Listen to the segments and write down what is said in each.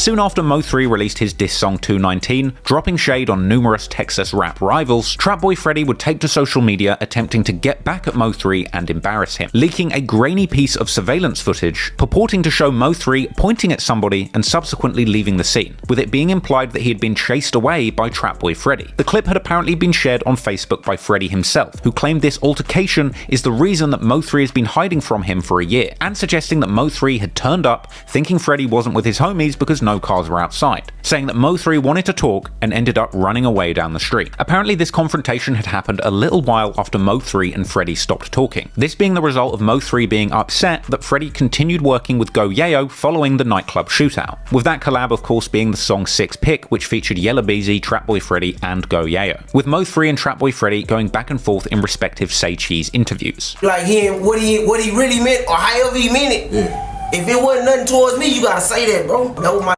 Soon after MO3 released his diss song 219, dropping shade on numerous Texas rap rivals, Trapboy Freddy would take to social media attempting to get back at MO3 and embarrass him, leaking a grainy piece of surveillance footage purporting to show MO3 pointing at somebody and subsequently leaving the scene, with it being implied that he had been chased away by Trapboy Freddy. The clip had apparently been shared on Facebook by Freddy himself, who claimed this altercation is the reason that MO3 has been hiding from him for a year, and suggesting that MO3 had turned up thinking Freddy wasn't with his homies because no cars were outside, saying that MO3 wanted to talk and ended up running away down the street. Apparently this confrontation had happened a little while after MO3 and Freddy stopped talking, this being the result of MO3 being upset that Freddy continued working with Go Yayo following the nightclub shootout, with that collab of course being the song Six Pick, which featured Yella Beezy, Trapboy Freddy and Go Yayo, with MO3 and Trapboy Freddy going back and forth in respective Say Cheese interviews. Like him, what he really meant or however he meant it. Yeah. If it wasn't nothing towards me, you gotta say that, bro. That was my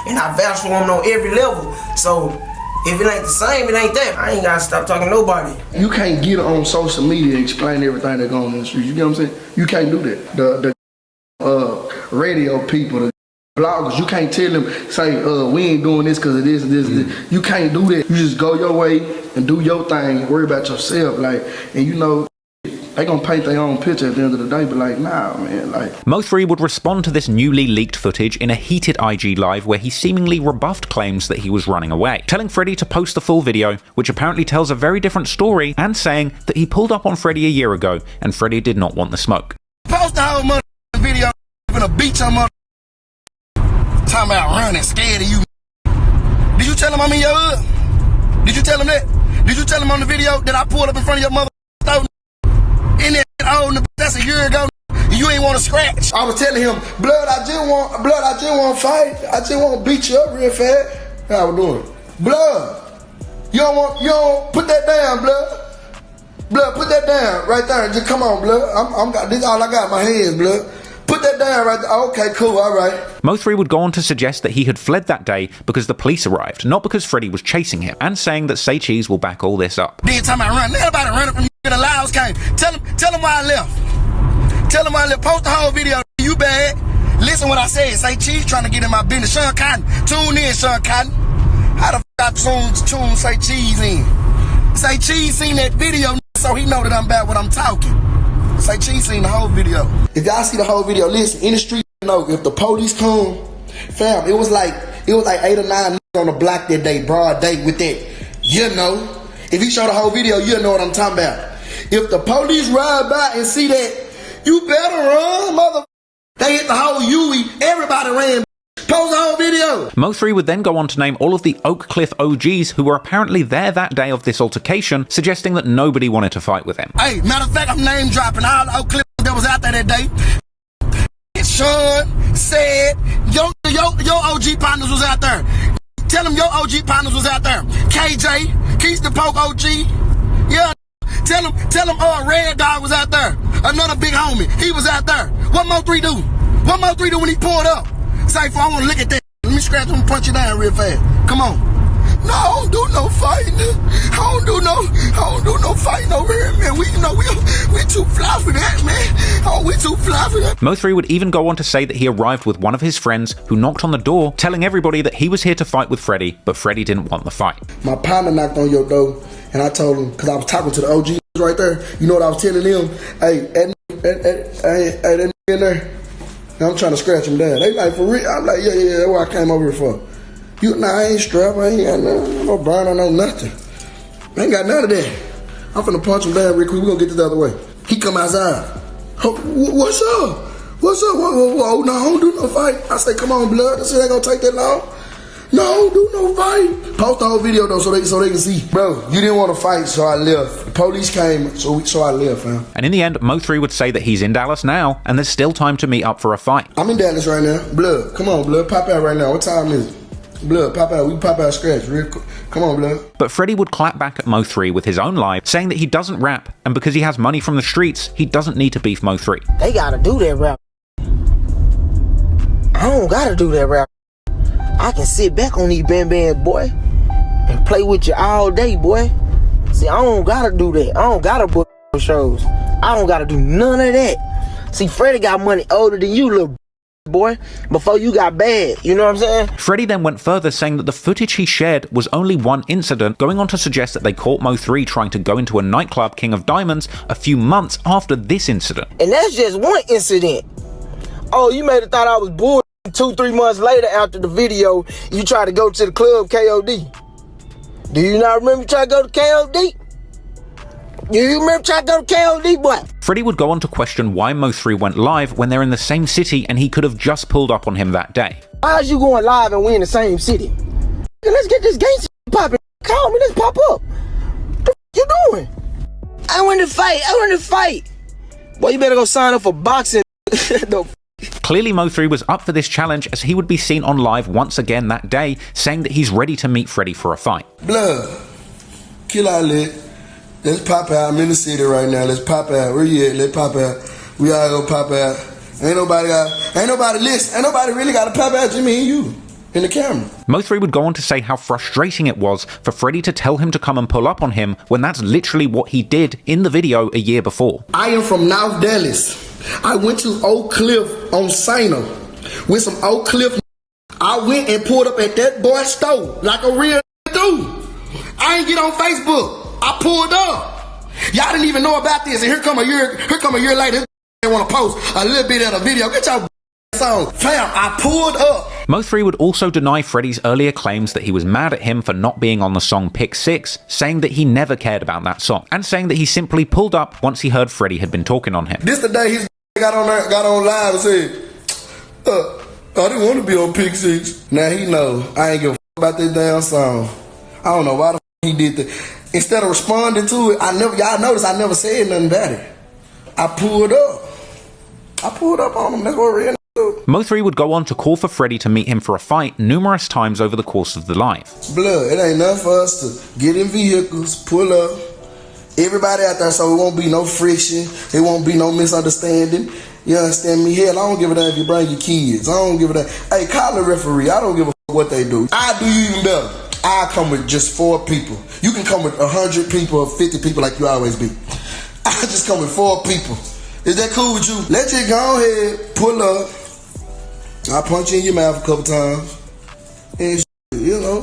and I vouch for him on every level. So if it ain't the same, it ain't that. I ain't gotta stop talking to nobody. You can't get on social media and explain everything that goes on in the street. You get what I'm saying? You can't do that. The radio people, the bloggers, you can't tell them, say, we ain't doing this because of this and this and this. You can't do that. You just go your way and do your thing and worry about yourself. Like, and you know, they gonna paint their own picture at the end of the day, but like, nah, man, like. MO3 would respond to this newly leaked footage in a heated IG live where he seemingly rebuffed claims that he was running away, telling Freddy to post the full video, which apparently tells a very different story, and saying that he pulled up on Freddy a year ago and Freddy did not want the smoke. Post the whole mother video, gonna beat your mother. Talking about running, scared of you. Did you tell him I'm in your hood? Did you tell him that? Did you tell him on the video that I pulled up in front of your mother? In that old, that's a year ago. You ain't want to scratch. I was telling him, blood, I just want to fight. I just want to beat you up real fast. How I was doing. Blood, you don't put that down, blood. Blood, put that down right there. Just come on, blood. This all I got in my hands, blood. Put that down right there. Okay, cool, all right. MO3 would go on to suggest that he had fled that day because the police arrived, not because Freddy was chasing him, and saying that Say Cheese will back all this up. Then time I run, everybody running from me, the Lyles came. Tell him why I left. Tell him why I left. Post the whole video. You bad. Listen what I said. Say Cheese trying to get in my business. Sean Cotton. Tune in, Sean Cotton. How the f*** I tune Say Cheese in? Say Cheese seen that video, so he know that I'm bad when I'm talking. Say Cheese seen the whole video. If y'all see the whole video, listen, in the street, you know, if the police come, fam, it was like 8 or 9 on the block that day, broad day with that, you know. If you show the whole video, you'll know what I'm talking about. If the police ride by and see that, you better run, mother. They hit the whole Huey, everybody ran. Post the whole video. MO3 would then go on to name all of the Oak Cliff OGs who were apparently there that day of this altercation, suggesting that nobody wanted to fight with him. Hey, matter of fact, I'm name dropping all the Oak Cliff that was out there that day. Sean said, your OG partners was out there. Tell them your OG partners was out there. KJ, Keith the Poke OG. Yeah. Tell them Red Dog was out there. Another big homie. He was out there. What MO3 do? What MO3 do when he pulled up? Say, I want to look at that. Let me scratch him and punch you down real fast. Come on. No, I don't do no fighting. I don't do no fighting over here, man. We too fly for that, man. Oh, we too fly for that. MO3 would even go on to say that he arrived with one of his friends who knocked on the door, telling everybody that he was here to fight with Freddy, but Freddy didn't want the fight. My partner knocked on your door, and I told him, because I was talking to the OG right there, you know what I was telling them? Hey, that in there, I'm trying to scratch him down. They like, for real? I'm like, yeah, that's what I came over here for. I ain't strapped, I ain't got no burn, I know nothing. I ain't got none of that. I'm finna punch him down real quick, we gonna get this the other way. He come outside. Oh, what's up? What's up? Whoa, no, I don't do no fight. I say, come on, blood. I said, ain't gonna take that long. No, I don't do no fight. Post the whole video though so they can see. Bro, you didn't want to fight, so I left. The police came, so I left, fam. And in the end, MO3 would say that he's in Dallas now, and there's still time to meet up for a fight. I'm in Dallas right now. Blood, come on, blood, pop out right now. What time is it? Blood, pop out. We can pop out scratch real quick. Come on, blood. But Freddy would clap back at MO3 with his own live, saying that he doesn't rap, and because he has money from the streets, he doesn't need to beef MO3. They gotta do that rap. I don't gotta do that rap. I can sit back on these bands, boy, and play with you all day, boy. See, I don't gotta do that. I don't gotta book shows. I don't gotta do none of that. See, Freddy got money older than you, little boy, before you got bad, you know what I'm saying? Freddy then went further, saying that the footage he shared was only one incident, going on to suggest that they caught MO3 trying to go into a nightclub, King of Diamonds, a few months after this incident. And that's just one incident. Oh, you made it thought I was bored. 2-3 months later after the video, you tried to go to the club KOD. Do you not remember trying to go to KOD? Do you remember trying to go to KOD, boy? Freddy would go on to question why MO3 went live when they're in the same city and he could have just pulled up on him that day. Why is you going live and we in the same city? Let's get this gangster popping. Call me, let's pop up. What the f you doing? I want to fight. Boy, you better go sign up for boxing. No. Clearly MO3 was up for this challenge, as he would be seen on live once again that day, saying that he's ready to meet Freddy for a fight. Blood, kill our lit. Let's pop out. I'm in the city right now. Let's pop out. Where you at? Let's pop out. We all go pop out. Ain't nobody really got to pop out, Jimmy and you in the camera. MO3 would go on to say how frustrating it was for Freddy to tell him to come and pull up on him when that's literally what he did in the video a year before. I am from North Dallas. I went to Oak Cliff on Sino with some Oak Cliff. I went and pulled up at that boy's store like a real dude. I ain't get on Facebook. I pulled up. Y'all didn't even know about this, and here come a year later, they want to post a little bit of the video. Get your on. Fam, I pulled up. MO3 would also deny Freddy's earlier claims that he was mad at him for not being on the song Pick 6, saying that he never cared about that song, and saying that he simply pulled up once he heard Freddy had been talking on him. This the day he got on live and said, I didn't want to be on Pick 6. Now he know I ain't give a about this damn song. I don't know why the he did that. Instead of responding to it, y'all notice I never said nothing about it. I pulled up on him. That's what real do. MO3 would go on to call for Freddy to meet him for a fight numerous times over the course of the live. Blood, it ain't nothing for us to get in vehicles, pull up, everybody out there, so it won't be no friction, it won't be no misunderstanding. You understand me? Hell, I don't give a damn if you bring your kids. I don't give a damn. Hey, call the referee. I don't give a what they do. I do you even better. I come with just 4 people. You can come with 100 people or 50 people like you always be. I just come with 4 people. Is that cool with you? Let you go ahead, pull up. I punch you in your mouth a couple times. And you know,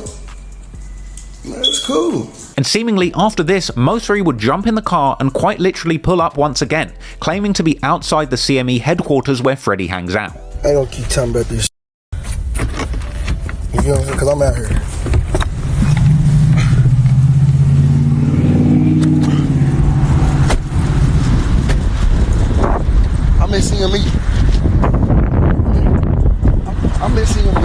that's cool. And seemingly after this, MO3 would jump in the car and quite literally pull up once again, claiming to be outside the CME headquarters where Freddy hangs out. I ain't gonna keep talking about this. You know what I'm saying? Because I'm out here. I'm missing your meat. I'm missing your meat.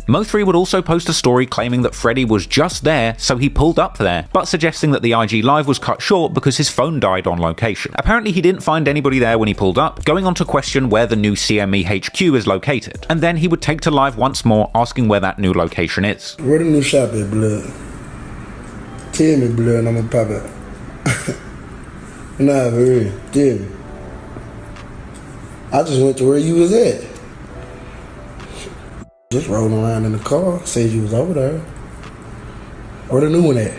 MO3 would also post a story claiming that Freddy was just there, so he pulled up there, but suggesting that the IG live was cut short because his phone died on location. Apparently he didn't find anybody there when he pulled up, going on to question where the new CME HQ is located, and then he would take to live once more asking where that new location is. Where the new shop at, blood? Tell me, blood, and I'm gonna pop out. Nah, for real, tell me. I just went to where you was at. Just rolling around in the car, said you was over there. Where the new one at?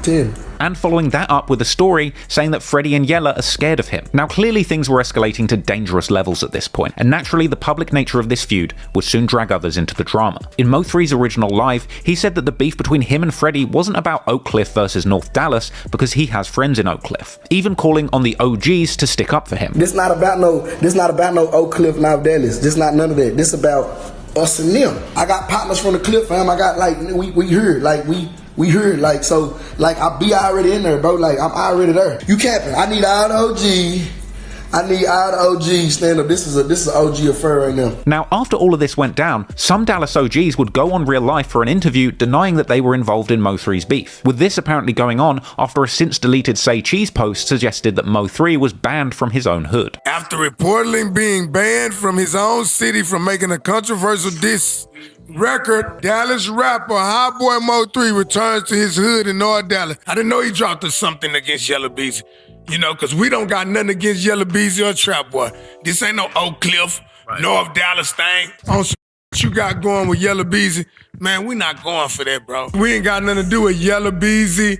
Tell me. And following that up with a story saying that Freddy and Yella are scared of him. Now clearly things were escalating to dangerous levels at this point, and naturally the public nature of this feud would soon drag others into the drama. In Mo3's original live, he said that the beef between him and Freddy wasn't about Oak Cliff versus North Dallas because he has friends in Oak Cliff, even calling on the OGs to stick up for him. This not about no Oak Cliff, North Dallas. This not none of that. This about us and them. I got partners from the Cliff, fam. I got like we heard like we heard like so like I be already in there, bro. Like I'm already there. You capping? I need all the OG. I need all the OG stand up. This is an OG affair right now. Now, after all of this went down, some Dallas OGs would go on Real Life for an interview denying that they were involved in Mo3's beef, with this apparently going on after a since deleted Say Cheese post suggested that Mo3 was banned from his own hood. After reportedly being banned from his own city from making a controversial diss record, Dallas rapper Hot Boy Mo3 returns to his hood in North Dallas. I didn't know he dropped us something against Yella Beezy. You know, because we don't got nothing against Yella Beezy or Trapboy. This ain't no Oak Cliff, right. North Dallas thing. On some you got going with Yella Beezy, man, we not going for that, bro. We ain't got nothing to do with Yella Beezy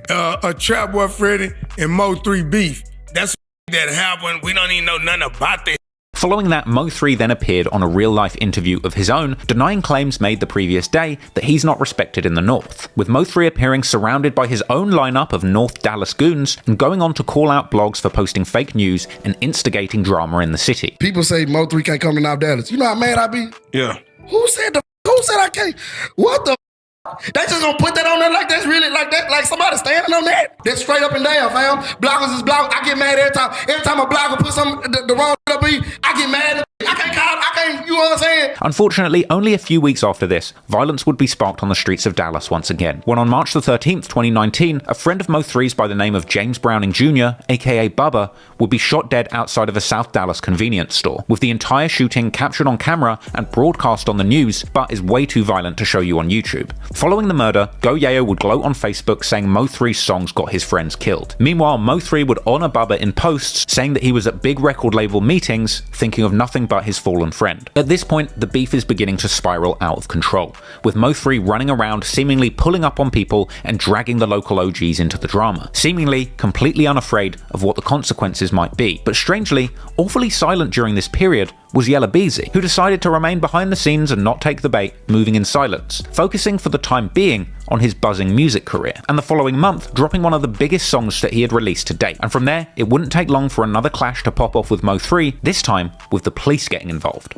a Trapboy Freddy and MO3 beef. That's that happened. We don't even know nothing about that. Following that, MO3 then appeared on a real-life interview of his own, denying claims made the previous day that he's not respected in the North, with MO3 appearing surrounded by his own lineup of North Dallas goons and going on to call out blogs for posting fake news and instigating drama in the city. People say MO3 can't come to North Dallas. You know how mad I be? Yeah. Who said I can't? What the? They just gonna put that on there like that's really like that, like somebody standing on that. That's straight up and down, fam. Bloggers is bloggers. I get mad every time. Every time a blogger puts the wrong up, I get mad. You know what I'm saying? Unfortunately, only a few weeks after this, violence would be sparked on the streets of Dallas once again, when on March the 13th, 2019, a friend of Mo3's by the name of James Browning Jr., aka Bubba, would be shot dead outside of a South Dallas convenience store, with the entire shooting captured on camera and broadcast on the news, but is way too violent to show you on YouTube. Following the murder, Go Yayo would gloat on Facebook saying Mo3's songs got his friends killed. Meanwhile, Mo3 would honor Bubba in posts, saying that he was at big record label meetings, thinking of nothing but his fallen friend. At this point, the beef is beginning to spiral out of control, with Mo3 running around seemingly pulling up on people and dragging the local OGs into the drama, seemingly completely unafraid of what the consequences might be. But strangely, awfully silent during this period was Yella Beezy, who decided to remain behind the scenes and not take the bait, moving in silence, focusing for the time being on his buzzing music career, and the following month dropping one of the biggest songs that he had released to date. And from there, it wouldn't take long for another clash to pop off with Mo3, this time with the police getting involved.